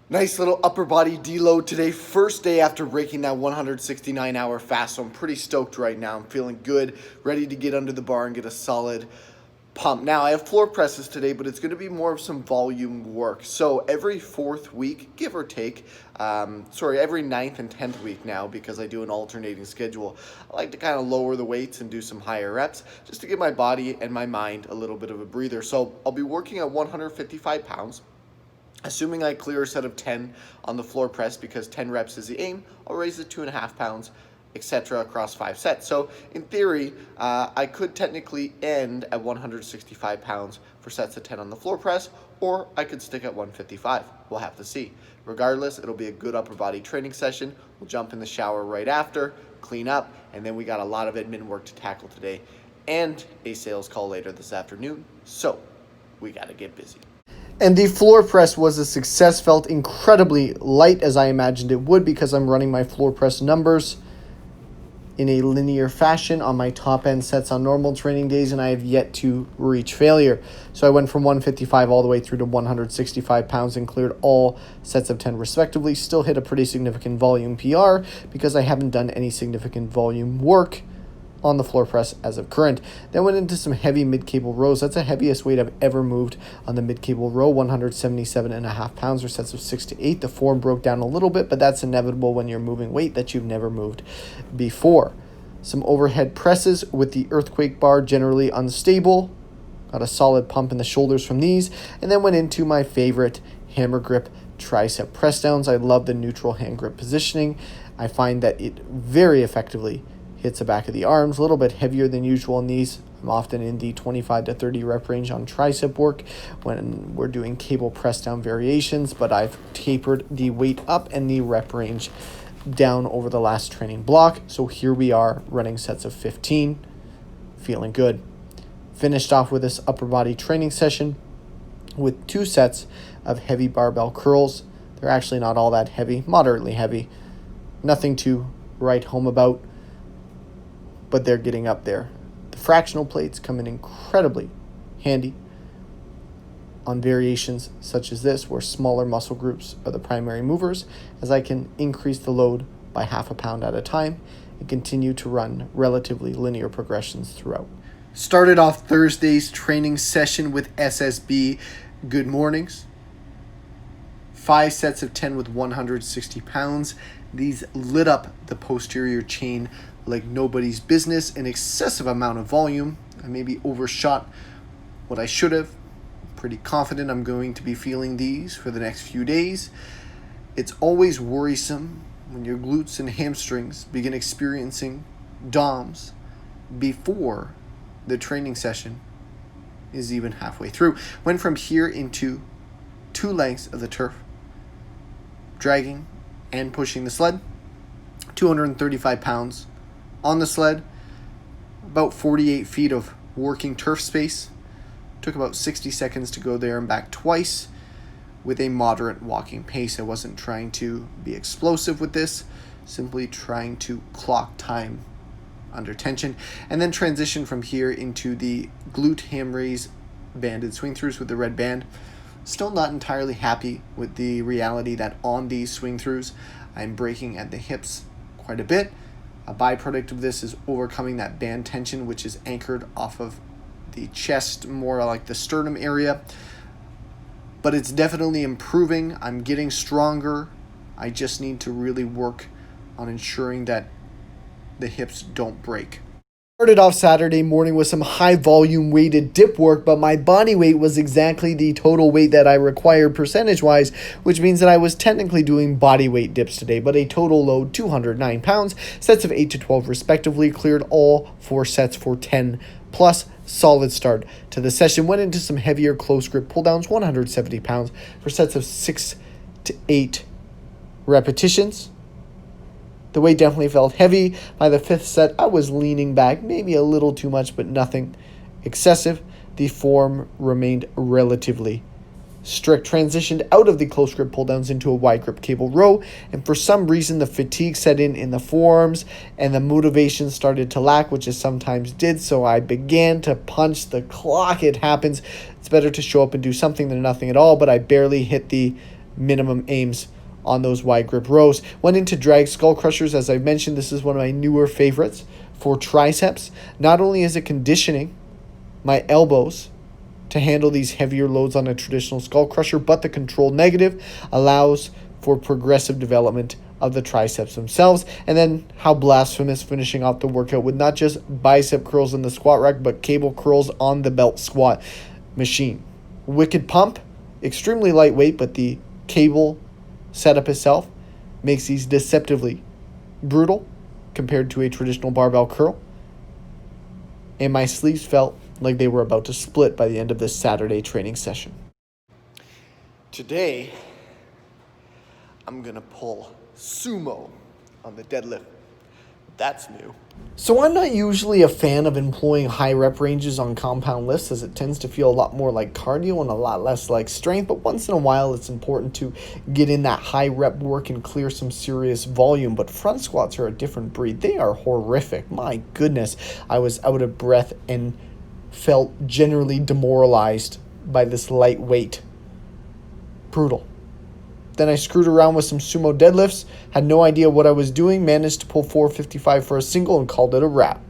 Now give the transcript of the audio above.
Nice little upper body deload today. First day after breaking that 169-hour fast, so I'm pretty stoked right now. I'm feeling good, ready to get under the bar and get a solid pump. Now, I have floor presses today, but it's going to be more of some volume work. So every fourth week, give or take, every ninth and 10th week now, because I do an alternating schedule, I like to kind of lower the weights and do some higher reps just to give my body and my mind a little bit of a breather. So I'll be working at 155 pounds. Assuming I clear a set of 10 on the floor press, because 10 reps is the aim, I'll raise it 2.5 pounds, etc. across 5 sets. So in theory, I could technically end at 165 pounds for sets of 10 on the floor press, or I could stick at 155. We'll have to see. Regardless, it'll be a good upper body training session. We'll jump in the shower right after, clean up, and then we got a lot of admin work to tackle today and a sales call later this afternoon. So we got to get busy. And the floor press was a success, felt incredibly light as I imagined it would, because I'm running my floor press numbers in a linear fashion on my top end sets on normal training days, and I have yet to reach failure. So I went from 155 all the way through to 165 pounds and cleared all sets of 10 respectively. Still hit a pretty significant volume PR because I haven't done any significant volume work on the floor press as of current. Then went into some heavy mid-cable rows. That's the heaviest weight I've ever moved on the mid-cable row, 177.5 pounds for sets of 6 to 8. The form broke down a little bit, but that's inevitable when you're moving weight that you've never moved before. Some overhead presses with the earthquake bar, generally unstable. Got a solid pump in the shoulders from these. And then went into my favorite hammer grip tricep press downs. I love the neutral hand grip positioning. I find that it very effectively hits the back of the arms, a little bit heavier than usual in these. I'm often in the 25 to 30 rep range on tricep work when we're doing cable press down variations, but I've tapered the weight up and the rep range down over the last training block. So here we are running sets of 15, feeling good. Finished off with this upper body training session with 2 sets of heavy barbell curls. They're actually not all that heavy, moderately heavy. Nothing to write home about, but they're getting up there. The fractional plates come in incredibly handy on variations such as this, where smaller muscle groups are the primary movers, as I can increase the load by 0.5 pound at a time and continue to run relatively linear progressions throughout. Started off Thursday's training session with SSB Good Mornings. 5 sets of 10 with 160 pounds. These lit up the posterior chain like nobody's business, an excessive amount of volume. I maybe overshot what I should have. Pretty confident I'm going to be feeling these for the next few days. It's always worrisome when your glutes and hamstrings begin experiencing DOMs before the training session is even halfway through. Went from here into 2 lengths of the turf, dragging and pushing the sled, 235 pounds on the sled, about 48 feet of working turf space. Took about 60 seconds to go there and back twice with a moderate walking pace. I wasn't trying to be explosive with this, simply trying to clock time under tension. And then transition from here into the glute ham raise banded swing throughs with the red band. Still not entirely happy with the reality that on these swing throughs, I'm breaking at the hips quite a bit. A byproduct of this is overcoming that band tension, which is anchored off of the chest, more like the sternum area. But it's definitely improving. I'm getting stronger. I just need to really work on ensuring that the hips don't break. Started off Saturday morning with some high volume weighted dip work, but my body weight was exactly the total weight that I required percentage wise, which means that I was technically doing body weight dips today, but a total load 209 pounds, sets of 8 to 12 respectively, cleared all 4 sets for 10 plus. Solid start to the session. Went into some heavier close grip pull downs, 170 pounds for sets of 6 to 8 repetitions. The weight definitely felt heavy. By the 5th set, I was leaning back, maybe a little too much, but nothing excessive. The form remained relatively strict. Transitioned out of the close grip pull downs into a wide grip cable row, and for some reason the fatigue set in the forearms and the motivation started to lack, which it sometimes did, so I began to punch the clock. It happens. It's better to show up and do something than nothing at all, but I barely hit the minimum aims on those wide grip rows. Went into drag skull crushers. As I mentioned, this is one of my newer favorites for triceps. Not only is it conditioning my elbows to handle these heavier loads on a traditional skull crusher, but the controlled negative allows for progressive development of the triceps themselves. And then how blasphemous, finishing off the workout with not just bicep curls in the squat rack, but cable curls on the belt squat machine. Wicked pump, extremely lightweight, but the cable setup itself makes these deceptively brutal compared to a traditional barbell curl. And my sleeves felt like they were about to split by the end of this Saturday training session. Today, I'm gonna pull Sumo on the deadlift. That's new. So I'm not usually a fan of employing high rep ranges on compound lifts, as it tends to feel a lot more like cardio and a lot less like strength, but once in a while it's important to get in that high rep work and clear some serious volume. But front squats are a different breed. They are horrific. My goodness, I was out of breath and felt generally demoralized by this lightweight. Brutal. Then I screwed around with some sumo deadlifts, had no idea what I was doing, managed to pull 455 for a single and called it a wrap.